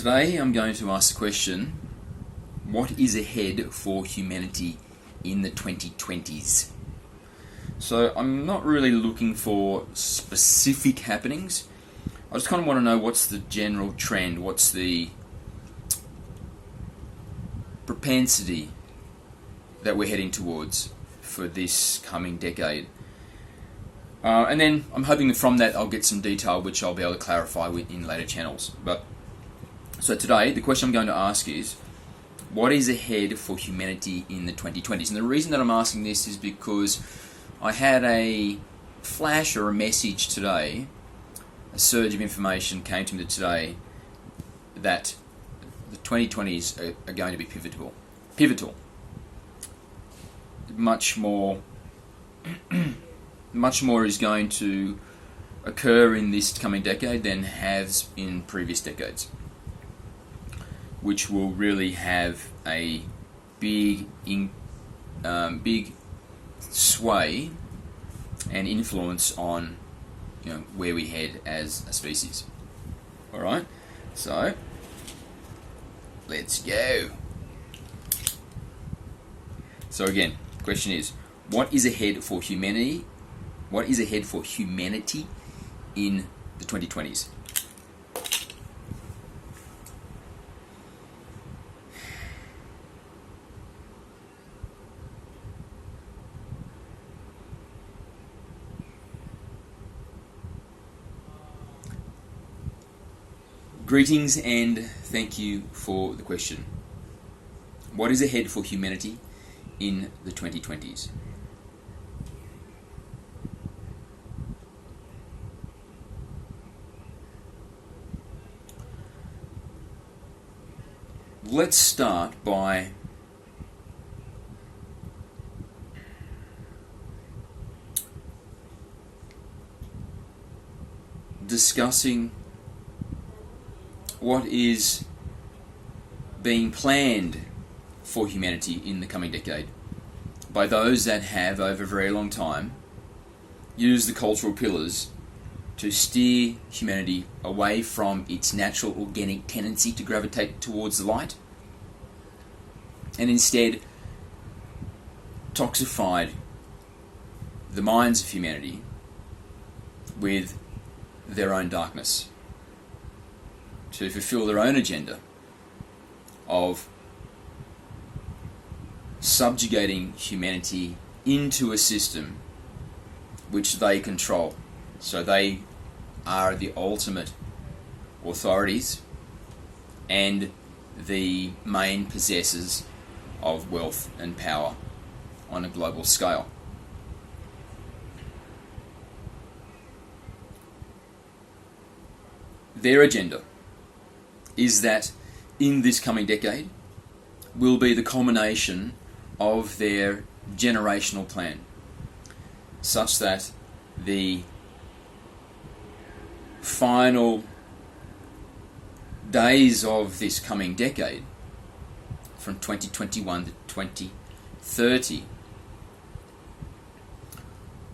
Today I'm going to ask the question, what is ahead for humanity in the 2020s? So I'm not really looking for specific happenings. I just kind of want to know what's the general trend, what's the propensity that we're heading towards for this coming decade. And then I'm hoping that from that I'll get some detail which I'll be able to clarify in later channels. So today the question I'm going to ask is, what is ahead for humanity in the 2020s? And the reason that I'm asking this is because I had a flash or a message today, a surge of information came to me today that the 2020s are going to be pivotal. Much more is going to occur in this coming decade than has in previous decades, which will really have a big sway and influence on where we head as a species. All right, so let's go. So again, the question is, what is ahead for humanity? What is ahead for humanity in the 2020s? Greetings and thank you for the question. What is ahead for humanity in the 2020s? Let's start by discussing what is being planned for humanity in the coming decade by those that have, over a very long time, used the cultural pillars to steer humanity away from its natural organic tendency to gravitate towards the light, and instead toxified the minds of humanity with their own darkness, to fulfill their own agenda of subjugating humanity into a system which they control. So they are the ultimate authorities and the main possessors of wealth and power on a global scale. Their agenda is that in this coming decade will be the culmination of their generational plan, such that the final days of this coming decade, from 2021 to 2030,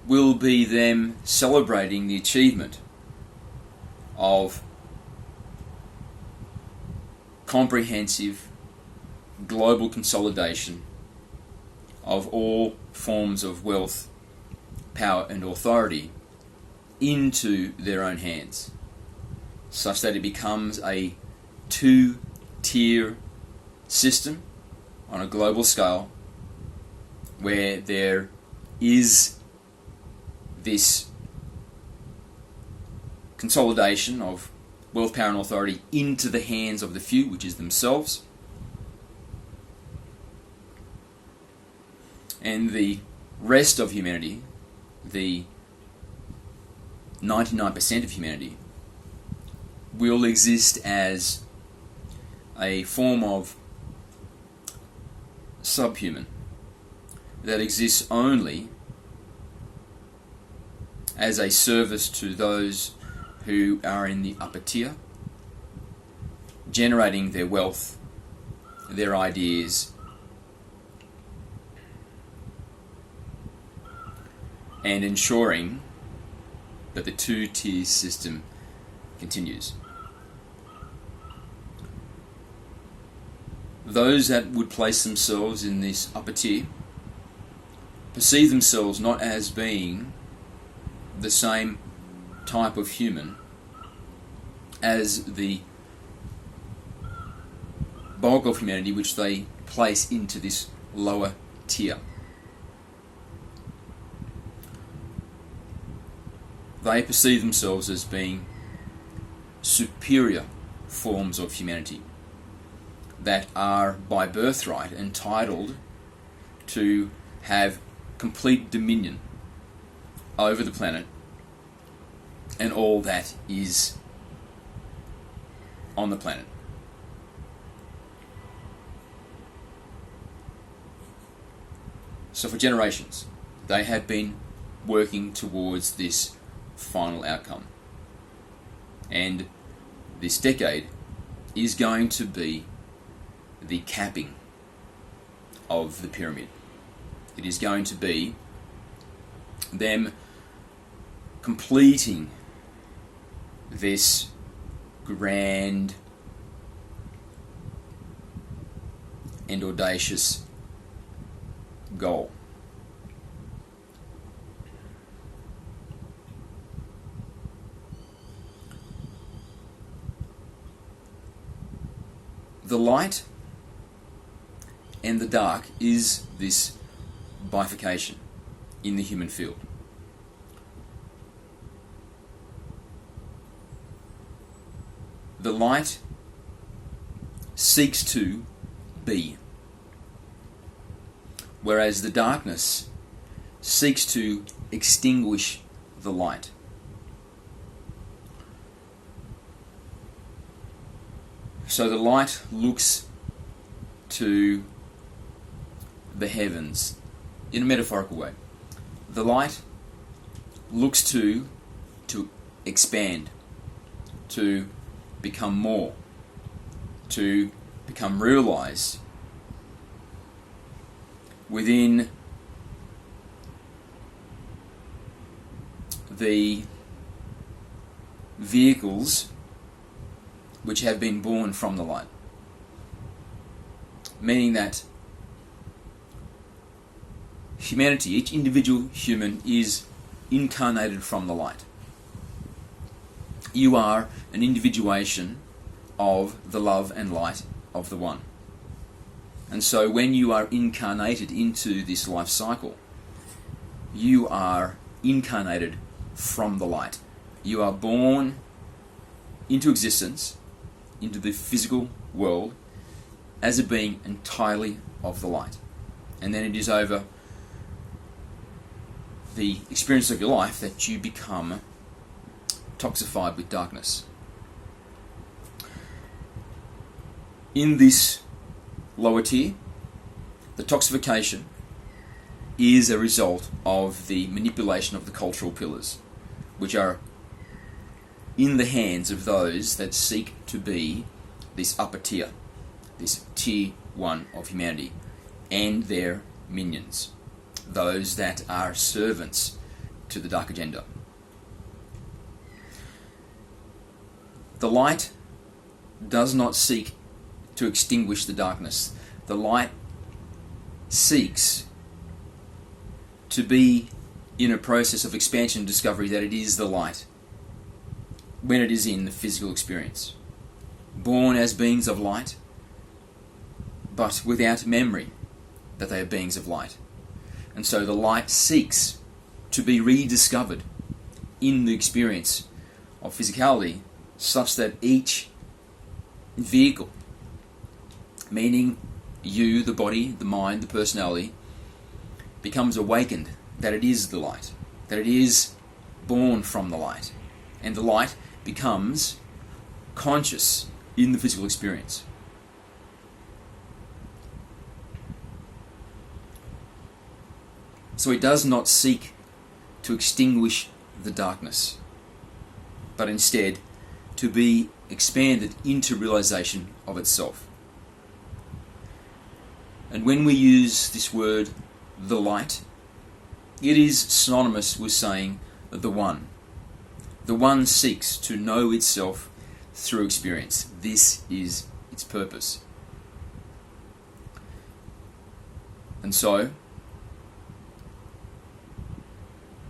will be them celebrating the achievement of comprehensive global consolidation of all forms of wealth, power and authority into their own hands, such that it becomes a two-tier system on a global scale where there is this consolidation of wealth, power and authority into the hands of the few, which is themselves, and the rest of humanity, the 99% of humanity, will exist as a form of subhuman that exists only as a service to those who are in the upper tier, generating their wealth, their ideas, and ensuring that the two-tier system continues. those that would place themselves in this upper tier perceive themselves not as being the same type of human as the bulk of humanity which they place into this lower tier. They perceive themselves as being superior forms of humanity that are by birthright entitled to have complete dominion over the planet and all that is on the planet. So for generations, they have been working towards this final outcome. And this decade is going to be the capping of the pyramid. It is going to be them completing this grand and audacious goal. The light and the dark is this bifurcation in the human field. The light seeks to be, whereas the darkness seeks to extinguish the light. So the light looks to the heavens in a metaphorical way. The light looks to expand, to become more, to become realized within the vehicles which have been born from the light. Meaning that humanity, each individual human, is incarnated from the light. You are an individuation of the love and light of the One. And so when you are incarnated into this life cycle, you are incarnated from the light. You are born into existence, into the physical world, as a being entirely of the light. And then it is over the experience of your life that you become toxified with darkness. In this lower tier, the toxification is a result of the manipulation of the cultural pillars, which are in the hands of those that seek to be this upper tier, this tier 1 of humanity, and their minions, those that are servants to the dark agenda. The light does not seek to extinguish the darkness. The light seeks to be in a process of expansion and discovery that it is the light when it is in the physical experience. Born as beings of light, but without memory that they are beings of light. And so the light seeks to be rediscovered in the experience of physicality, such that each vehicle, meaning you, the body, the mind, the personality, becomes awakened that it is the light, that it is born from the light, and the light becomes conscious in the physical experience. So it does not seek to extinguish the darkness, but instead to be expanded into realization of itself. And when we use this word, the light, it is synonymous with saying the One. The One seeks to know itself through experience. This is its purpose. And so,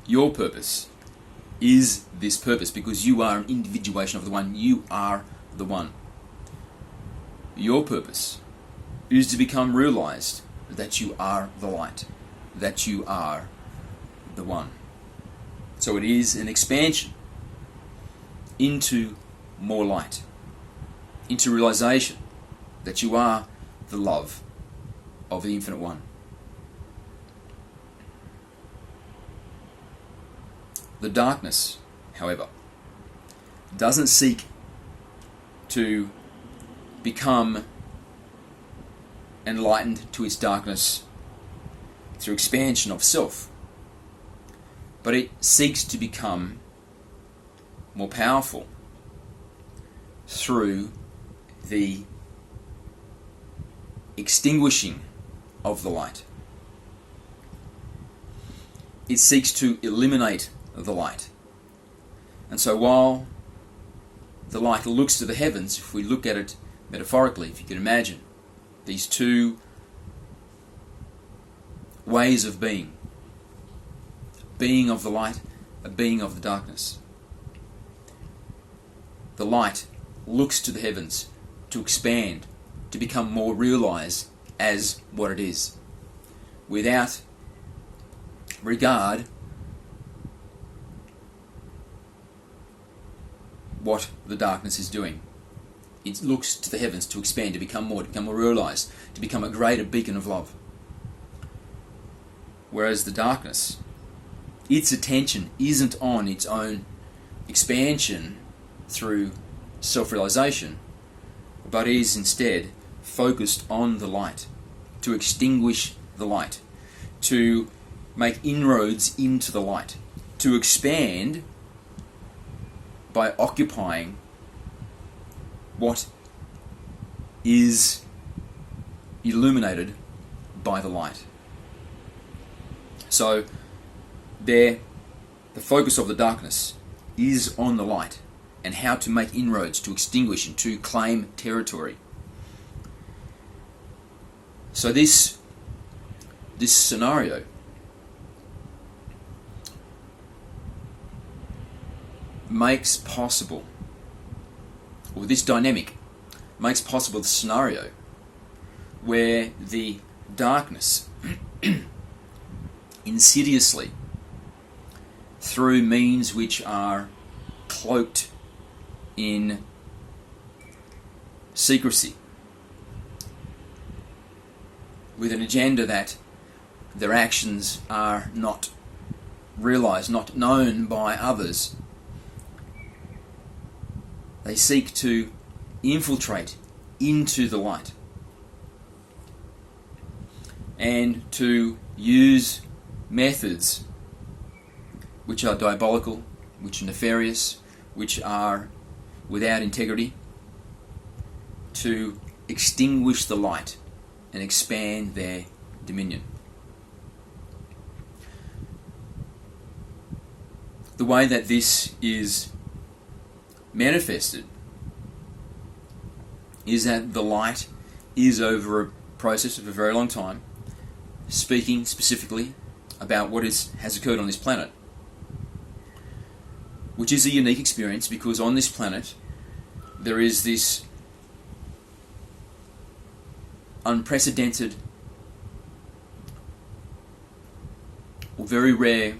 your purpose is this purpose, because you are an individuation of the One. You are the One. Your purpose is to become realized that you are the light, that you are the One. So it is an expansion into more light, into realization that you are the love of the Infinite One. The darkness, however, doesn't seek to become enlightened to its darkness through expansion of self, but it seeks to become more powerful through the extinguishing of the light. It seeks to eliminate the light. And so while the light looks to the heavens, if we look at it metaphorically, if you can imagine these two ways of being, being of the light, a being of the darkness. The light looks to the heavens to expand, to become more realized as what it is, without regard what the darkness is doing. It looks to the heavens to expand, to become more realized, to become a greater beacon of love. Whereas the darkness, its attention isn't on its own expansion through self-realization, but is instead focused on the light, to extinguish the light, to make inroads into the light, to expand by occupying what is illuminated by the light. So the focus of the darkness is on the light and how to make inroads, to extinguish and to claim territory. So this scenario makes possible, or this dynamic makes possible the scenario where the darkness insidiously, through means which are cloaked in secrecy, with an agenda that their actions are not realized, not known by others, they seek to infiltrate into the light and to use methods which are diabolical, which are nefarious, which are without integrity, to extinguish the light and expand their dominion. The way that this is manifested is that the light is, over a process of a very long time, speaking specifically about what has occurred on this planet, which is a unique experience because on this planet there is this unprecedented or very rare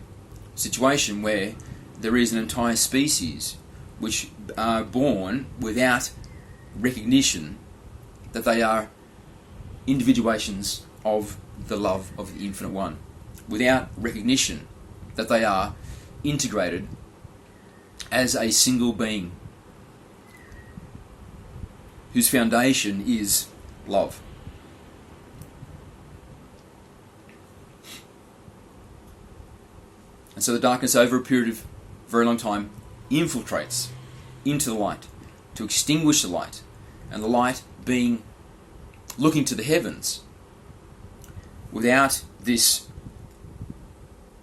situation where there is an entire species which are born without recognition that they are individuations of the love of the Infinite One, without recognition that they are integrated as a single being whose foundation is love. And so the darkness, over a period of a very long time, infiltrates into the light to extinguish the light, and the light being looking to the heavens without this,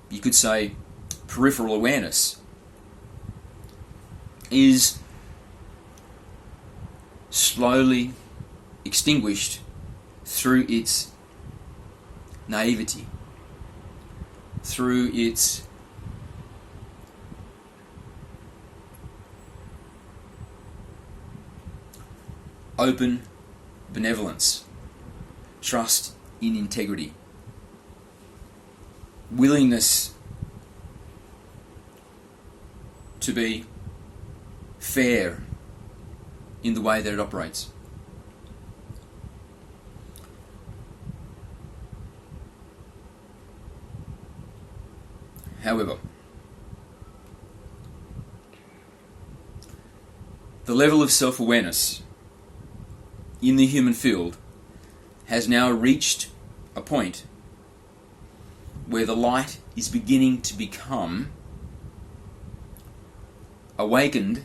you could say, peripheral awareness, is slowly extinguished through its naivety, through its open benevolence, trust in integrity, willingness to be fair in the way that it operates. However, the level of self-awareness in the human field has now reached a point where the light is beginning to become awakened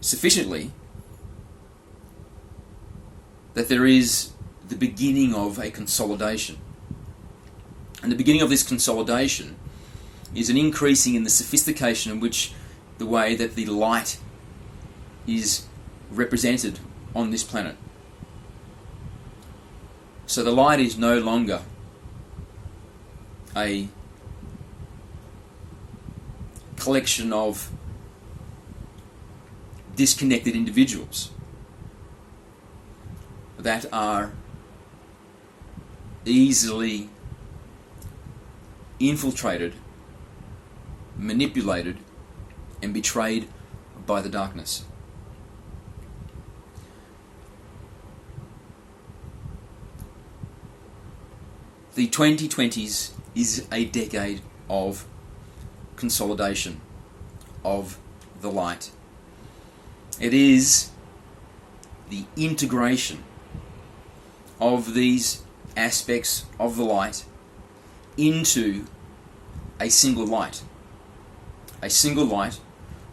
sufficiently that there is the beginning of a consolidation. And the beginning of this consolidation is an increasing in the sophistication in which the way that the light is represented on this planet. So the light is no longer a collection of disconnected individuals that are easily infiltrated, manipulated, and betrayed by the darkness. The 2020s is a decade of consolidation of the light. It is the integration of these aspects of the light into a single light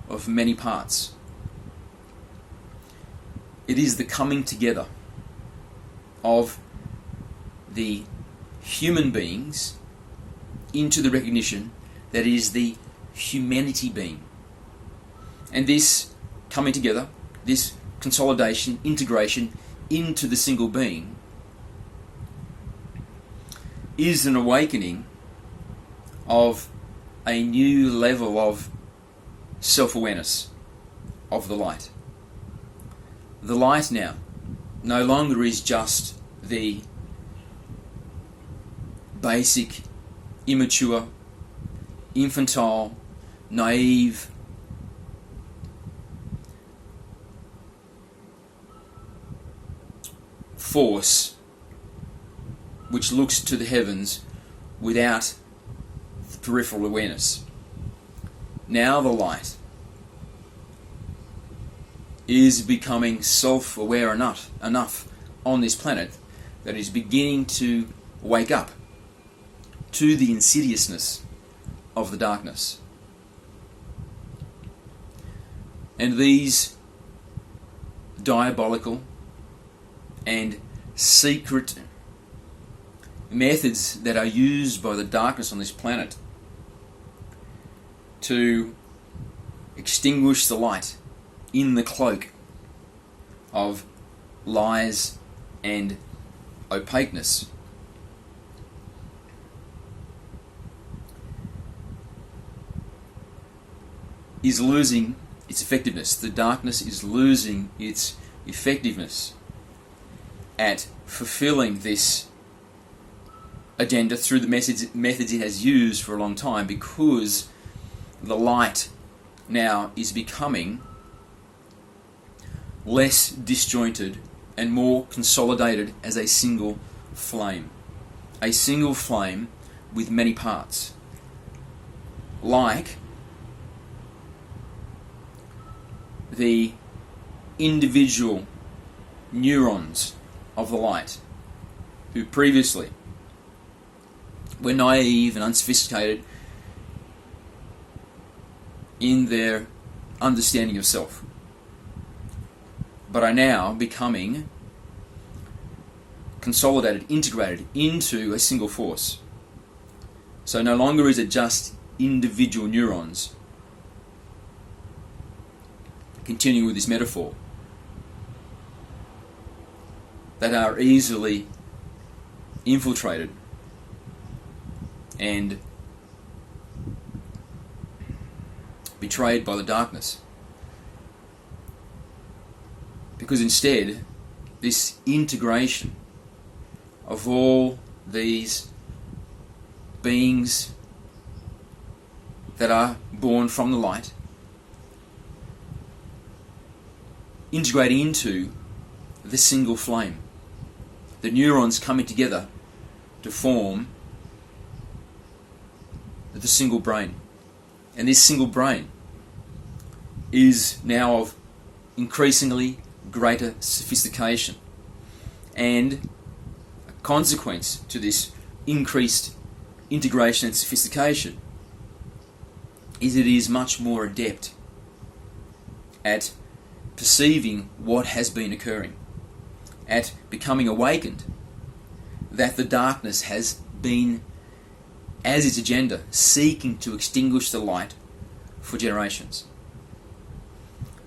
of many parts. It is the coming together of the human beings into the recognition that it is the humanity being. And this coming together, this consolidation, integration into the single being, is an awakening of a new level of self-awareness of the light. The light now no longer is just the basic, immature, infantile, naive, force which looks to the heavens without peripheral awareness. Now the light is becoming self-aware enough on this planet that it is beginning to wake up to the insidiousness of the darkness. And these diabolical and secret methods that are used by the darkness on this planet to extinguish the light in the cloak of lies and opaqueness is losing its effectiveness. The darkness is losing its effectiveness at fulfilling this agenda through the methods it has used for a long time, because the light now is becoming less disjointed and more consolidated as a single flame with many parts, like the individual neurons of the light, who previously were naive and unsophisticated in their understanding of self, but are now becoming consolidated, integrated into a single force. So no longer is it just individual neurons, continuing with this metaphor, that are easily infiltrated and betrayed by the darkness. Because instead, this integration of all these beings that are born from the light, integrating into the single flame, the neurons coming together to form the single brain. And this single brain is now of increasingly greater sophistication, and a consequence to this increased integration and sophistication is it is much more adept at perceiving what has been occurring, at becoming awakened that the darkness has been, as its agenda, seeking to extinguish the light for generations.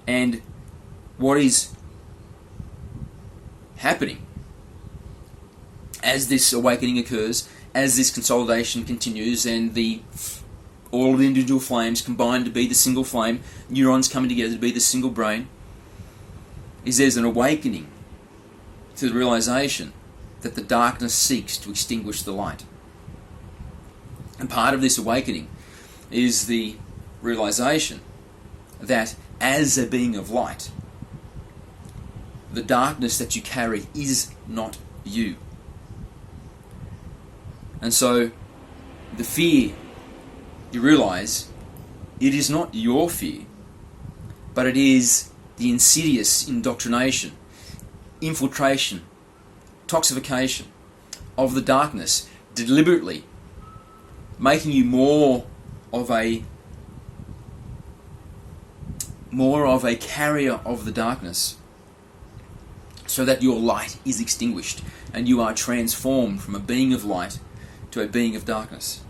And what is happening as this awakening occurs, as this consolidation continues, and all of the individual flames combine to be the single flame, neurons coming together to be the single brain, is there's an awakening to the realization that the darkness seeks to extinguish the light. And part of this awakening is the realization that as a being of light, the darkness that you carry is not you. And so the fear, you realize, it is not your fear, but it is the insidious indoctrination, infiltration, toxification of the darkness, deliberately making you more of a carrier of the darkness, so that your light is extinguished and you are transformed from a being of light to a being of darkness.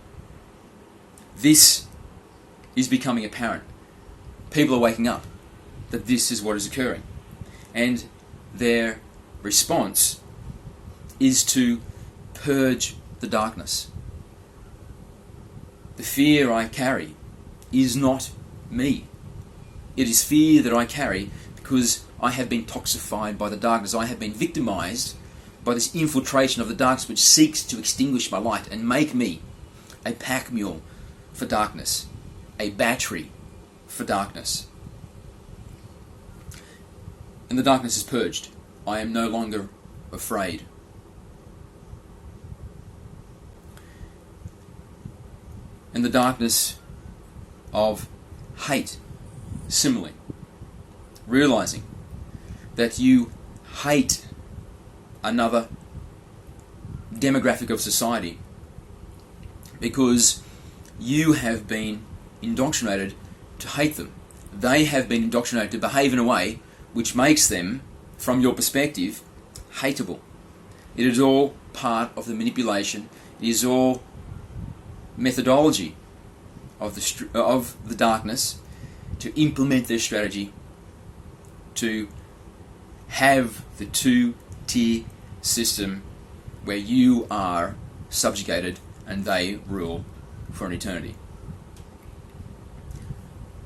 This is becoming apparent. People are waking up that this is what is occurring, and their response is to purge the darkness. The fear I carry is not me. It is fear that I carry because I have been toxified by the darkness. I have been victimized by this infiltration of the darkness, which seeks to extinguish my light and make me a pack mule for darkness, a battery for darkness. And the darkness is purged. I am no longer afraid. And the darkness of hate, similarly, realizing that you hate another demographic of society because you have been indoctrinated to hate them. They have been indoctrinated to behave in a way which makes them, from your perspective, hateable. It is all part of the manipulation. It is all methodology of the darkness to implement their strategy to have the two-tier system where you are subjugated and they rule for an eternity.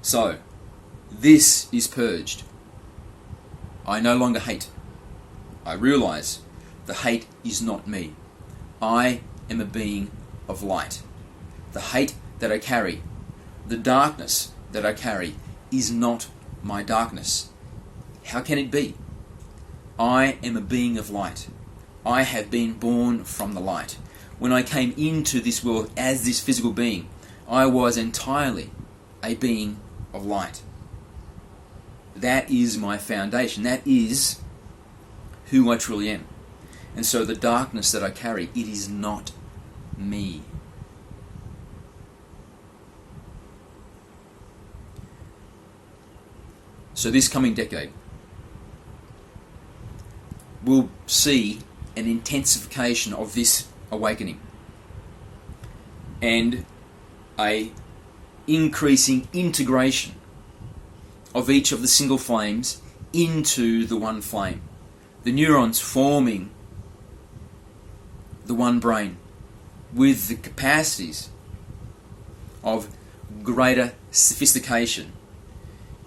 So, this is purged. I no longer hate. I realize the hate is not me. I am a being of light. The hate that I carry, the darkness that I carry, is not my darkness. How can it be? I am a being of light. I have been born from the light. When I came into this world as this physical being, I was entirely a being of light. That is my foundation. That is who I truly am. And so the darkness that I carry, it is not me. So this coming decade will see an intensification of this awakening and a increasing integration of each of the single flames into the one flame. The neurons forming the one brain with the capacities of greater sophistication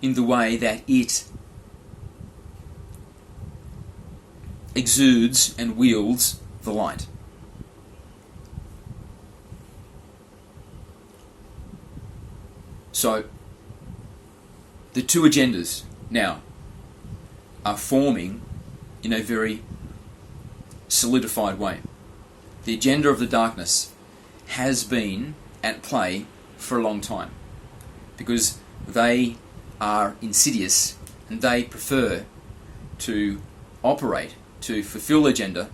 in the way that it exudes and wields the light. So, the two agendas now are forming in a very solidified way. The agenda of the darkness has been at play for a long time because they are insidious and they prefer to operate, to fulfill the agenda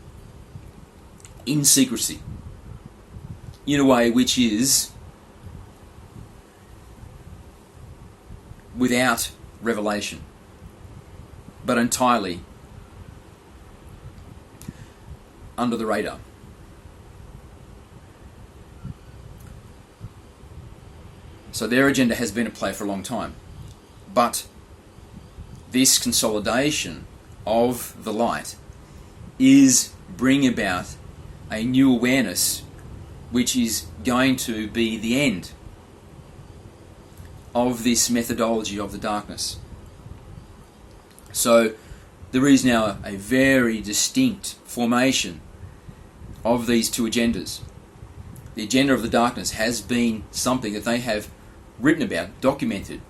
in secrecy, in a way which is without revelation, but entirely under the radar. So their agenda has been at play for a long time. But this consolidation of the light is bringing about a new awareness which is going to be the end of this methodology of the darkness. So there is now a very distinct formation of these two agendas. The agenda of the darkness has been something that they have written about, documented,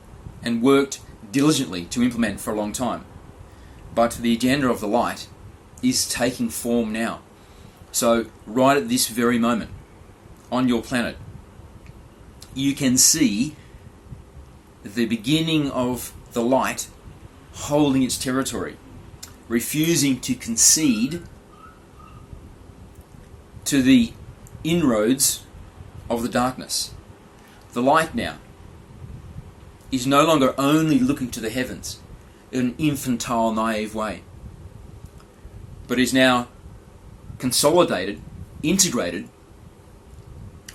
and worked diligently to implement for a long time. But the agenda of the light is taking form now. So right at this very moment, on your planet, you can see the beginning of the light holding its territory, refusing to concede to the inroads of the darkness. The light now is no longer only looking to the heavens in an infantile, naive way, but is now consolidated, integrated,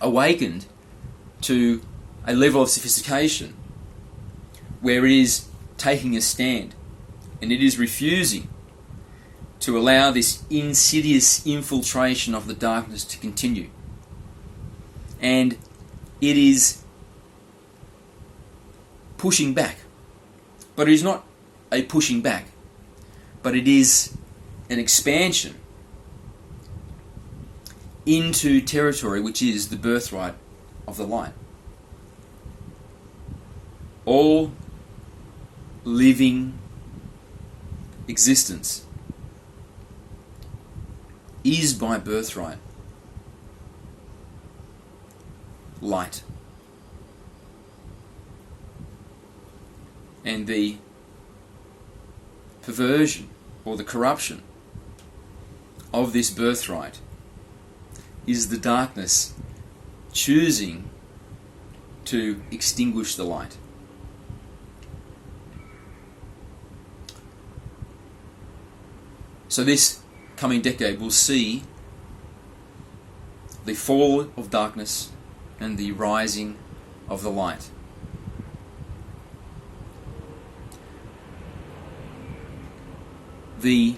awakened to a level of sophistication where it is taking a stand and it is refusing to allow this insidious infiltration of the darkness to continue. And it is pushing back. But it is not a pushing back, but it is an expansion into territory which is the birthright of the light. All living existence is by birthright light. And the perversion or the corruption of this birthright is the darkness choosing to extinguish the light. So this coming decade will see the fall of darkness and the rising of the light. The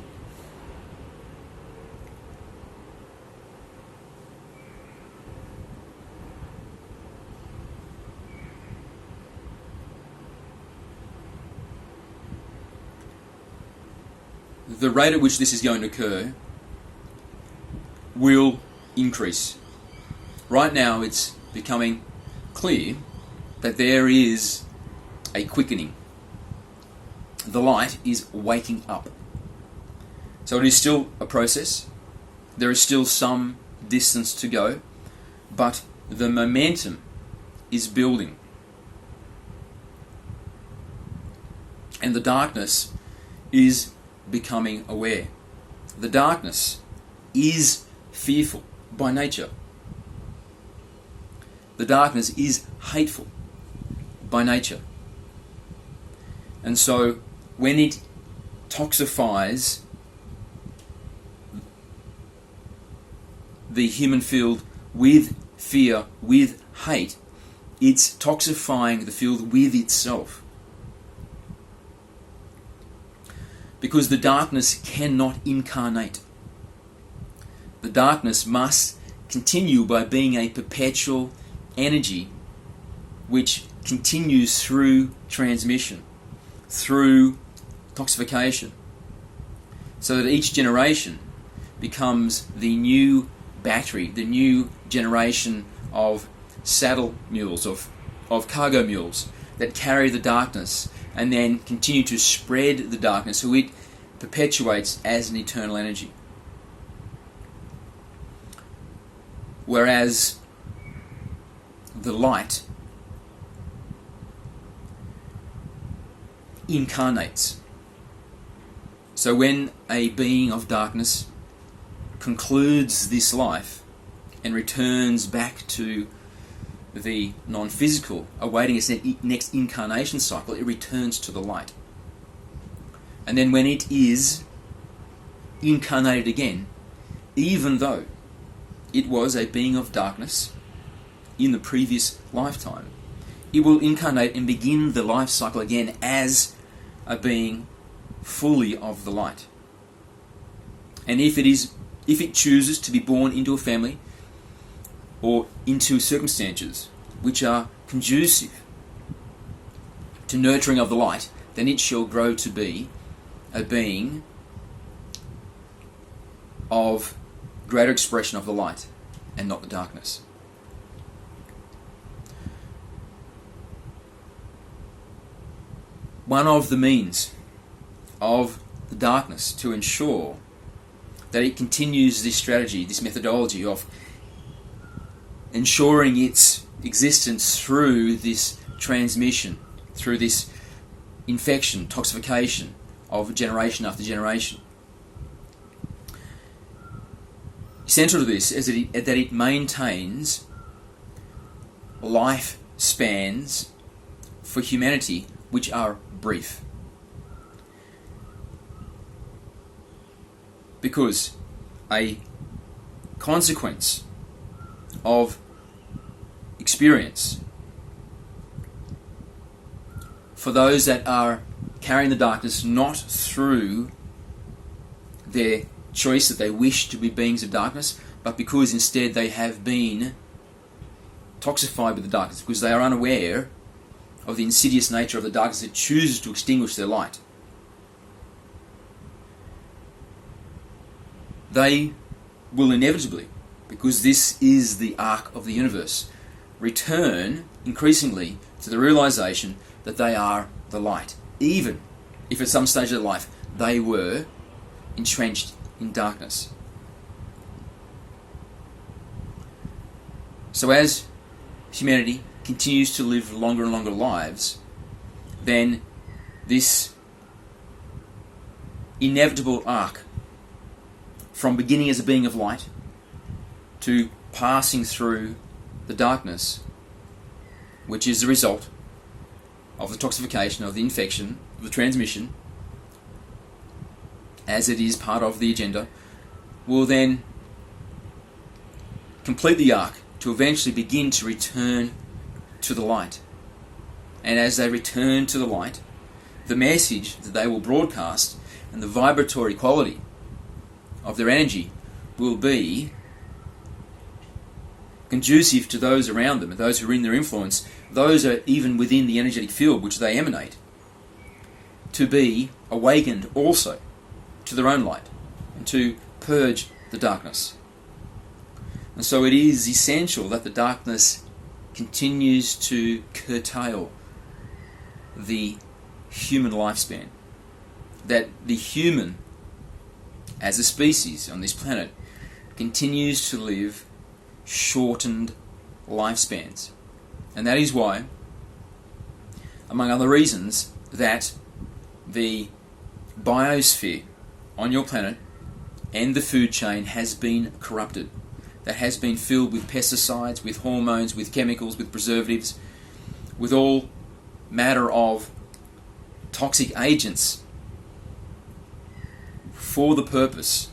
rate at which this is going to occur will increase. Right now it's becoming clear that there is a quickening. The light is waking up. So it is still a process. There is still some distance to go, but the momentum is building. And the darkness is becoming aware. The darkness is fearful by nature. The darkness is hateful by nature. And so when it toxifies the human field with fear, with hate, it's toxifying the field with itself. Because the darkness cannot incarnate. the darkness must continue by being a perpetual energy which continues through transmission, through toxification, so that each generation becomes the new battery, the new generation of saddle mules, of cargo mules that carry the darkness and then continue to spread the darkness, so it perpetuates as an eternal energy. Whereas the light incarnates. So when a being of darkness concludes this life and returns back to the non-physical, awaiting its next incarnation cycle, it returns to the light. And then when it is incarnated again, even though it was a being of darkness in the previous lifetime, it will incarnate and begin the life cycle again as a being fully of the light. And if it chooses to be born into a family or into circumstances which are conducive to nurturing of the light, then it shall grow to be a being of greater expression of the light and not the darkness. One of the means of the darkness to ensure that it continues this strategy, this methodology of ensuring its existence through this transmission, through this infection, toxification of generation after generation. Central to this is that it maintains life spans for humanity which are brief. Because a consequence of experience for those that are carrying the darkness not through their choice that they wish to be beings of darkness, but because instead they have been toxified with the darkness, because they are unaware of the insidious nature of the darkness that chooses to extinguish their light. They will inevitably, because this is the arc of the universe, return increasingly to the realization that they are the light, even if at some stage of their life they were entrenched in darkness. So as humanity continues to live longer and longer lives, then this inevitable arc from beginning as a being of light to passing through the darkness, which is the result of the toxification, of the infection, of the transmission, as it is part of the agenda, will then complete the arc to eventually begin to return to the light. And as they return to the light, the message that they will broadcast and the vibratory quality of their energy will be conducive to those around them, and those who are in their influence, those are even within the energetic field which they emanate, to be awakened also to their own light and to purge the darkness. And so it is essential that the darkness continues to curtail the human lifespan, that the human as a species on this planet continues to live shortened lifespans. And that is why, among other reasons, that the biosphere on your planet and the food chain has been corrupted, that has been filled with pesticides, with hormones, with chemicals, with preservatives, with all matter of toxic agents for the purpose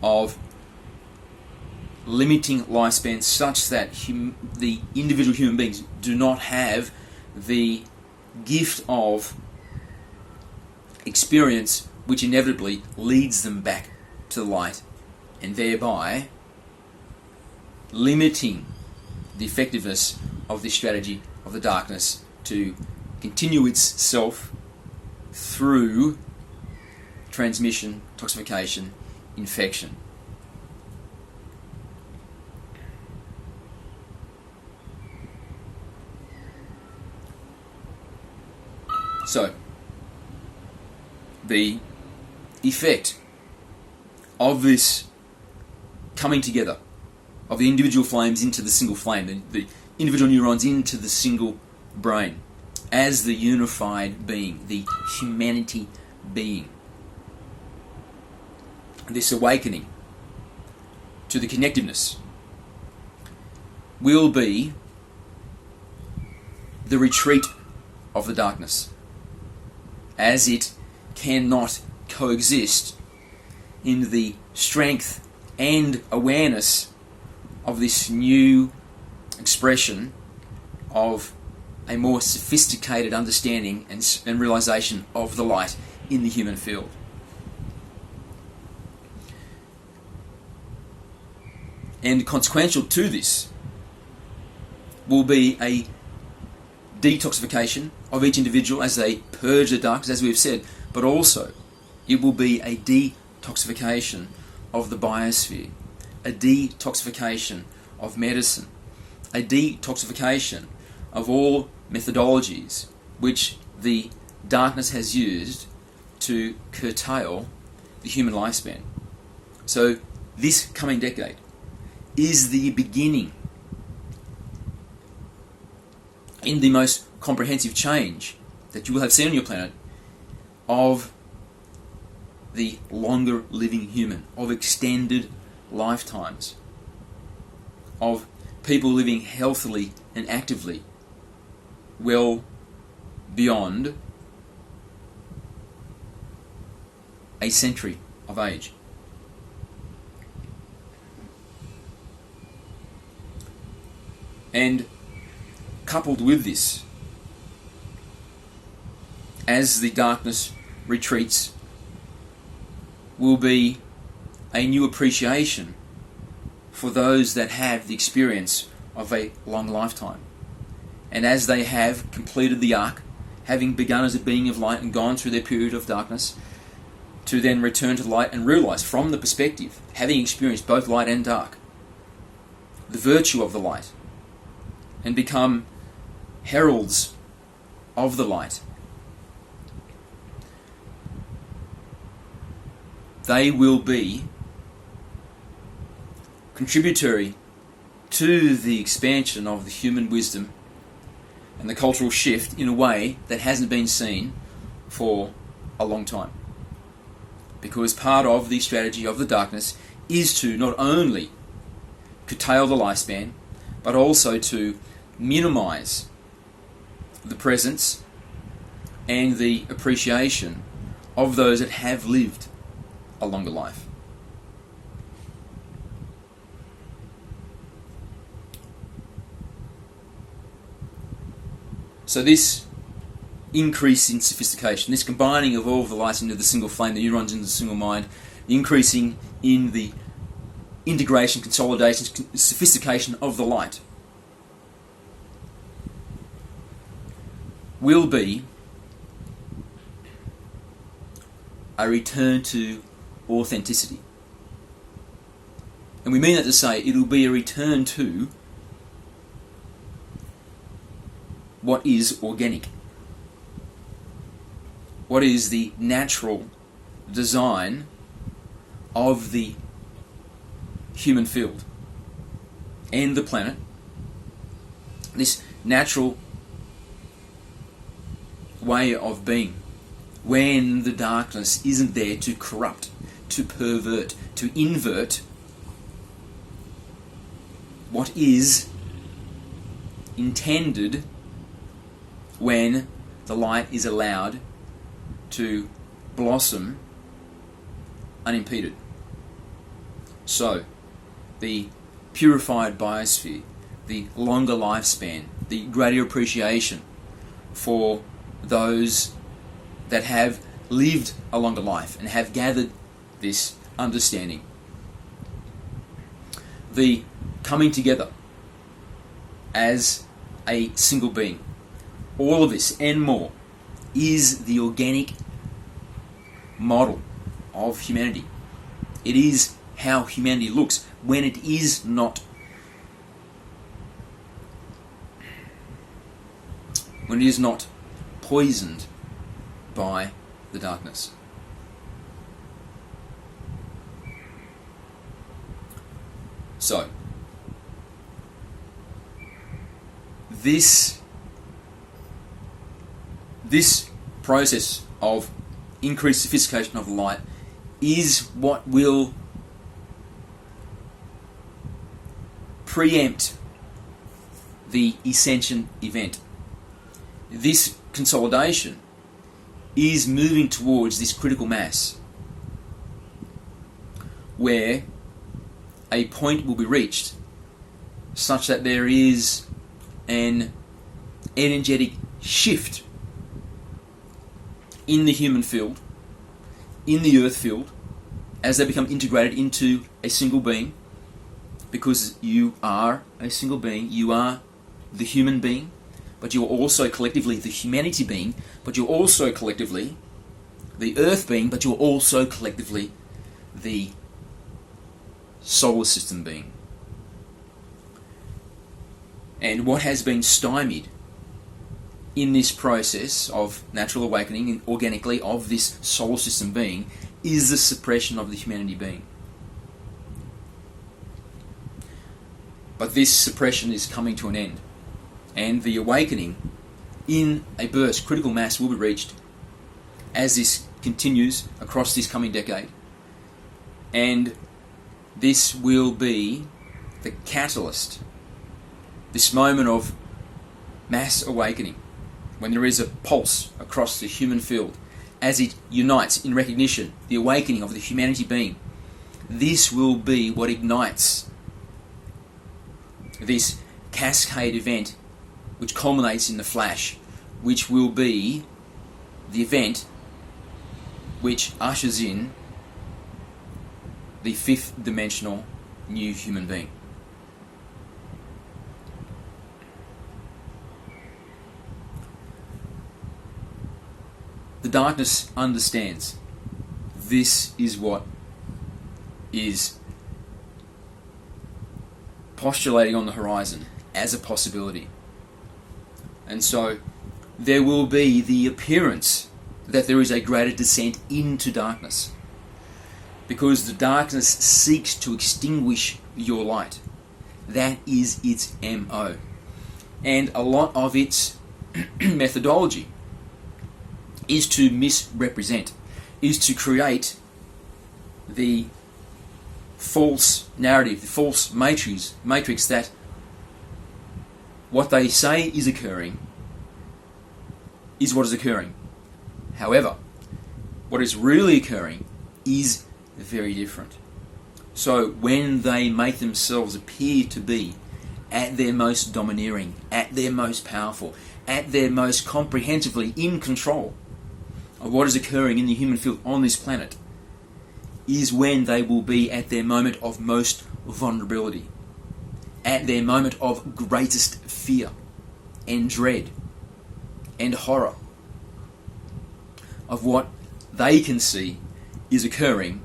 of limiting lifespans such that the individual human beings do not have the gift of experience which inevitably leads them back to the light and thereby limiting the effectiveness of this strategy of the darkness to continue itself through transmission, toxification, infection. So, the effect of this coming together of the individual flames into the single flame, the individual neurons into the single brain, as the unified being, the humanity being. This awakening to the connectiveness will be the retreat of the darkness, as it cannot coexist in the strength and awareness of this new expression of a more sophisticated understanding and realization of the light in the human field. And consequential to this will be a detoxification of each individual as they purge the darkness, as we've said, but also it will be a detoxification of the biosphere, a detoxification of medicine, a detoxification of all methodologies which the darkness has used to curtail the human lifespan. So this coming decade is the beginning in the most comprehensive change that you will have seen on your planet of the longer living human, of extended lifetimes, of people living healthily and actively well beyond a century of age. And coupled with this, as the darkness retreats, will be a new appreciation for those that have the experience of a long lifetime. And as they have completed the arc, having begun as a being of light and gone through their period of darkness, to then return to light and realize from the perspective, having experienced both light and dark, the virtue of the light, and become heralds of the light. They will be contributory to the expansion of the human wisdom and the cultural shift in a way that hasn't been seen for a long time. Because part of the strategy of the darkness is to not only curtail the lifespan, but also to minimize the presence and the appreciation of those that have lived a longer life. So this increase in sophistication, this combining of all of the lights into the single flame, the neurons into the single mind, the increasing in the integration, consolidation, sophistication of the light, will be a return to authenticity. And we mean that to say it will be a return to what is organic, what is the natural design of the human field and the planet, this natural way of being, when the darkness isn't there to corrupt, to pervert, to invert what is intended when the light is allowed to blossom unimpeded. So, the purified biosphere, the longer lifespan, the greater appreciation for those that have lived a longer life and have gathered this understanding the coming together as a single being. All of this and more is the organic model of humanity. It is how humanity looks when it is not poisoned by the darkness. So, this process of increased sophistication of light is what will preempt the ascension event. This consolidation is moving towards this critical mass where a point will be reached such that there is an energetic shift in the human field, in the earth field, as they become integrated into a single being, because you are a single being, you are the human being, but you're also collectively the humanity being, but you're also collectively the earth being, but you're also collectively the solar system being. And what has been stymied in this process of natural awakening and organically of this solar system being is the suppression of the humanity being. But this suppression is coming to an end, and the awakening in a burst, critical mass, will be reached as this continues across this coming decade. And this will be the catalyst, this moment of mass awakening, when there is a pulse across the human field, as it unites in recognition, the awakening of the humanity being. This will be what ignites this cascade event, which culminates in the flash, which will be the event which ushers in the fifth dimensional new human being. The darkness understands this is what is postulating on the horizon as a possibility. And so there will be the appearance that there is a greater descent into darkness, because the darkness seeks to extinguish your light. That is its MO. And a lot of its methodology is to misrepresent, is to create the false narrative, the false matrix that what they say is occurring is what is occurring. However, what is really occurring is very different. So when they make themselves appear to be at their most domineering, at their most powerful, at their most comprehensively in control of what is occurring in the human field on this planet, is when they will be at their moment of most vulnerability, at their moment of greatest fear and dread and horror of what they can see is occurring,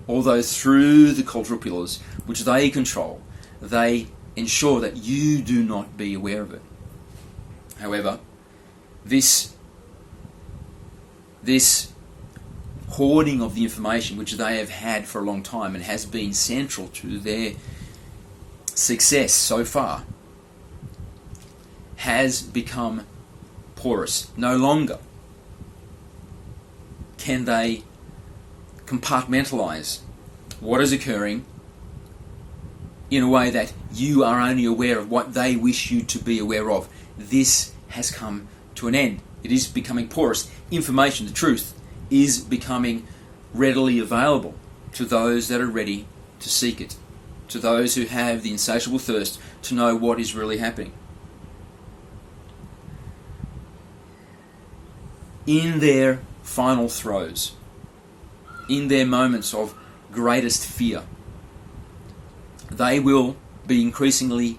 although through the cultural pillars which they control, they ensure that you do not be aware of it. However, this hoarding of the information which they have had for a long time and has been central to their success so far has become porous. No longer can they compartmentalize what is occurring in a way that you are only aware of what they wish you to be aware of. This has come to an end. It is becoming porous. Information, the truth, is becoming readily available to those that are ready to seek it, to those who have the insatiable thirst to know what is really happening. In their final throes, in their moments of greatest fear, they will be increasingly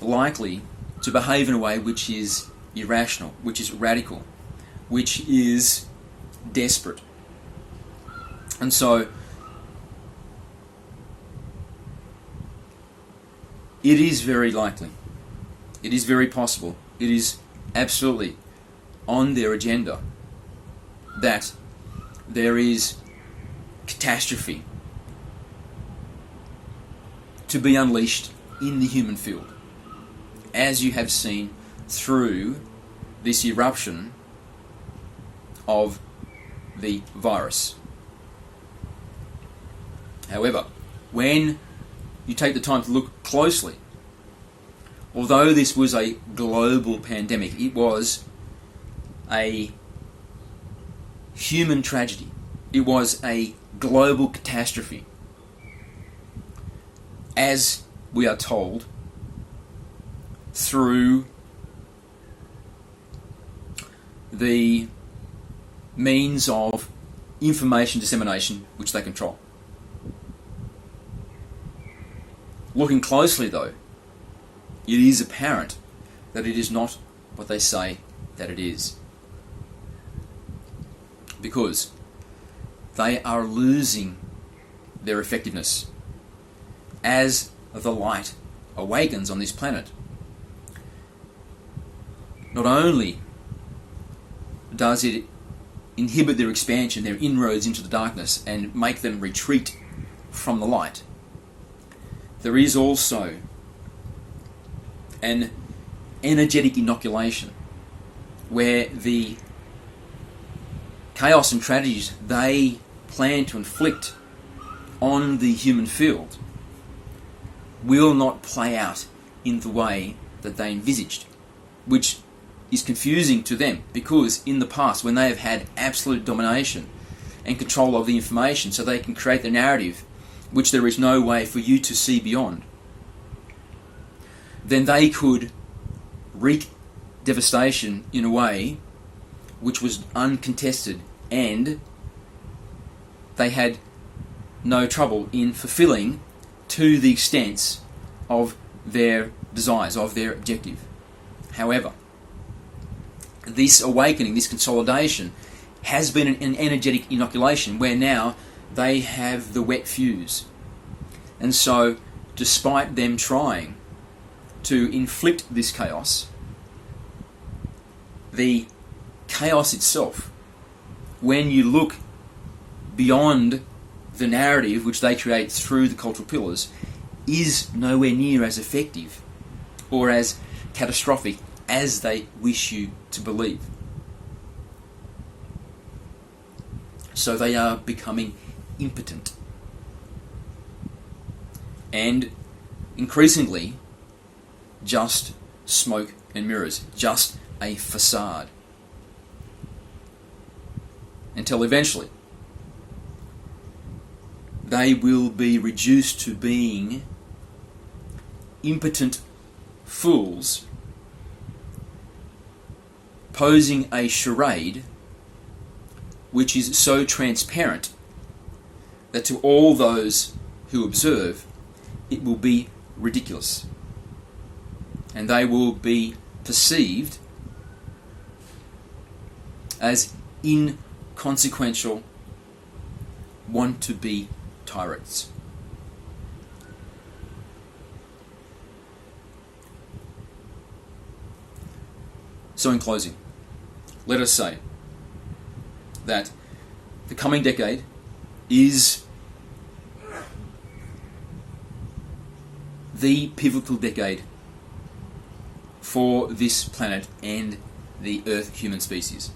likely to behave in a way which is irrational, which is radical, which is desperate. And so it is very likely, it is very possible, it is absolutely on their agenda that there is catastrophe to be unleashed in the human field, as you have seen through this eruption of the virus. However, when you take the time to look closely, although this was a global pandemic, it was a human tragedy. It was a global catastrophe. As we are told through the means of information dissemination which they control. Looking closely, though, it is apparent that it is not what they say that it is, because they are losing their effectiveness as the light awakens on this planet. Not only does it inhibit their expansion, their inroads into the darkness, and make them retreat from the light, there is also an energetic inoculation where the chaos and tragedies they plan to inflict on the human field will not play out in the way that they envisaged, which is confusing to them, because in the past, when they have had absolute domination and control of the information, so they can create the narrative which there is no way for you to see beyond, then they could wreak devastation in a way which was uncontested, and they had no trouble in fulfilling to the extent of their desires, of their objective. However, this awakening, this consolidation, has been an energetic inoculation where now they have the wet fuse. And so, despite them trying to inflict this chaos, the chaos itself, when you look beyond the narrative which they create through the cultural pillars, is nowhere near as effective or as catastrophic as they wish you to believe. So they are becoming impotent. And increasingly, just smoke and mirrors, just a facade. Until eventually, they will be reduced to being impotent fools posing a charade which is so transparent that to all those who observe, it will be ridiculous. And they will be perceived as inconsequential, want-to-be tyrants. So in closing, let us say that the coming decade is the pivotal decade for this planet and the Earth human species.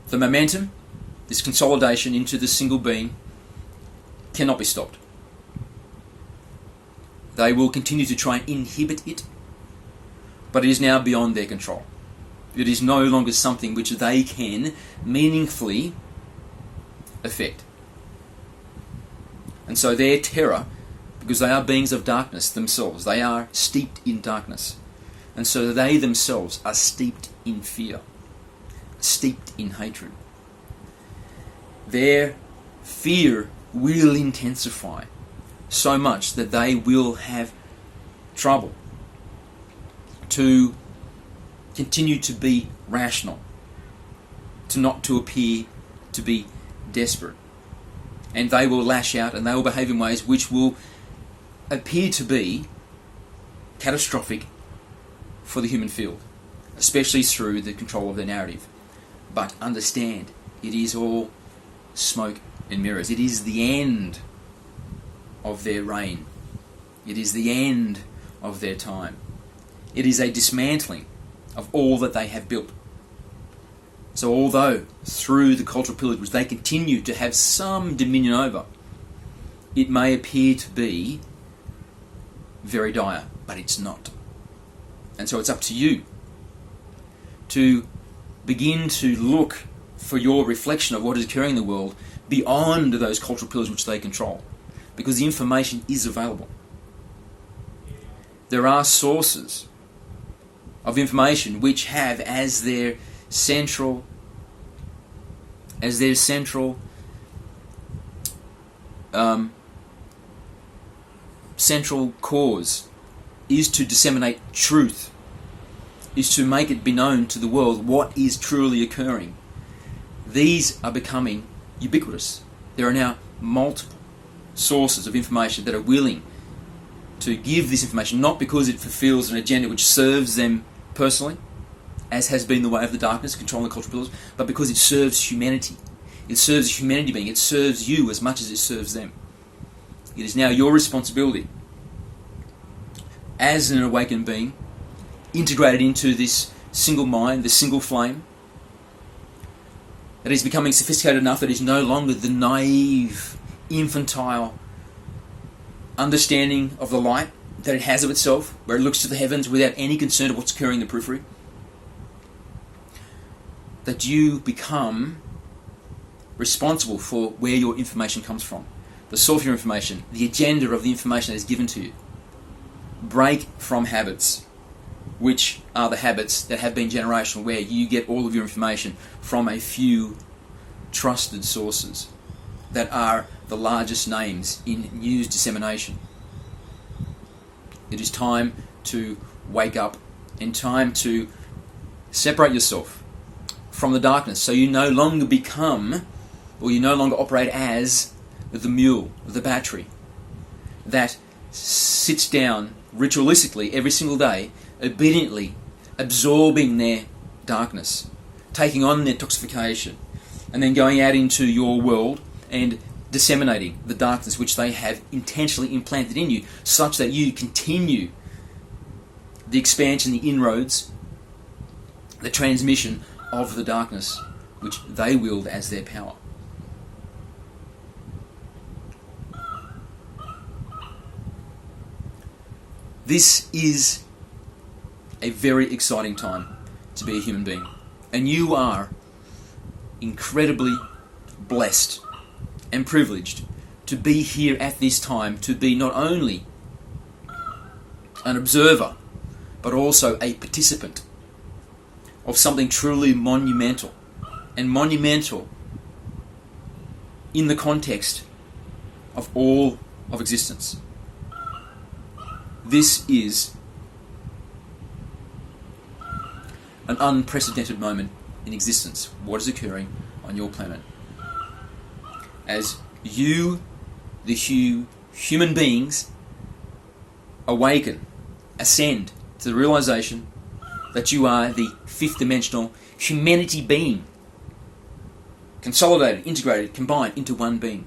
The momentum, this consolidation into the single being, cannot be stopped. They will continue to try and inhibit it, but it is now beyond their control. It is no longer something which they can meaningfully affect. And so their terror, because they are beings of darkness themselves, they are steeped in darkness. And so they themselves are steeped in fear, steeped in hatred. Their fear will intensify so much that they will have trouble to continue to be rational, to appear to be desperate. And they will lash out and they will behave in ways which will appear to be catastrophic for the human field, especially through the control of their narrative. But understand, it is all smoke and mirrors. It is the end of their reign. It is the end of their time. It is a dismantling of all that they have built. So although through the cultural pillage which they continue to have some dominion over, it may appear to be very dire, but it's not. And so it's up to you to begin to look for your reflection of what is occurring in the world beyond those cultural pillars which they control, because the information is available. There are sources of information which have as their central cause is to disseminate truth, is to make it be known to the world what is truly occurring. These are becoming ubiquitous. There are now multiple sources of information that are willing to give this information, not because it fulfills an agenda which serves them personally, as has been the way of the darkness, controlling the cultural pillars, but because it serves humanity. It serves a humanity being. It serves you as much as it serves them. It is now your responsibility as an awakened being, integrated into this single mind, this single flame, that is becoming sophisticated enough that it is no longer the naive, infantile understanding of the light that it has of itself, where it looks to the heavens without any concern of what's occurring in the periphery. That you become responsible for where your information comes from, the source of your information, the agenda of the information that is given to you. Break from habits, which are the habits that have been generational, where you get all of your information from a few trusted sources that are the largest names in news dissemination. It is time to wake up and time to separate yourself from the darkness, so you no longer become, or you no longer operate as the mule, the battery, that sits down ritualistically every single day, obediently absorbing their darkness, taking on their toxification, and then going out into your world and disseminating the darkness which they have intentionally implanted in you, such that you continue the expansion, the inroads, the transmission of the darkness which they wield as their power. This is a very exciting time to be a human being, and you are incredibly blessed and privileged to be here at this time, to be not only an observer but also a participant of something truly monumental, and monumental in the context of all of existence. This is an unprecedented moment in existence. What is occurring on your planet? As you, the human beings, awaken, ascend to the realization that you are the fifth dimensional humanity being, consolidated, integrated, combined into one being,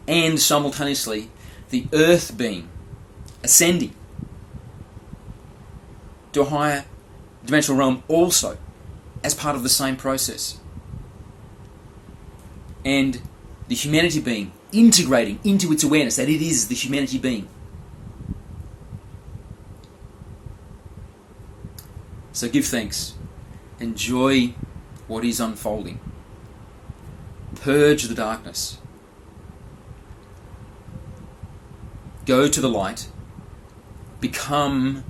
and simultaneously the earth being, ascending to a higher dimensional realm also as part of the same process, and the humanity being integrating into its awareness that it is the humanity being. So give thanks, enjoy what is unfolding, purge the darkness, go to the light, become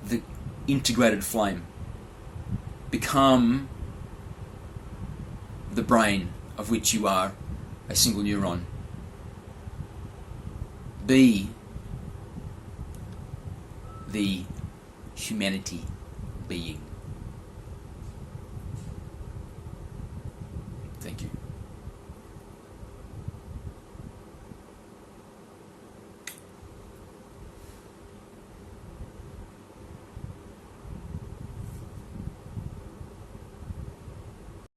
the integrated flame, become the brain of which you are a single neuron. Be the humanity being.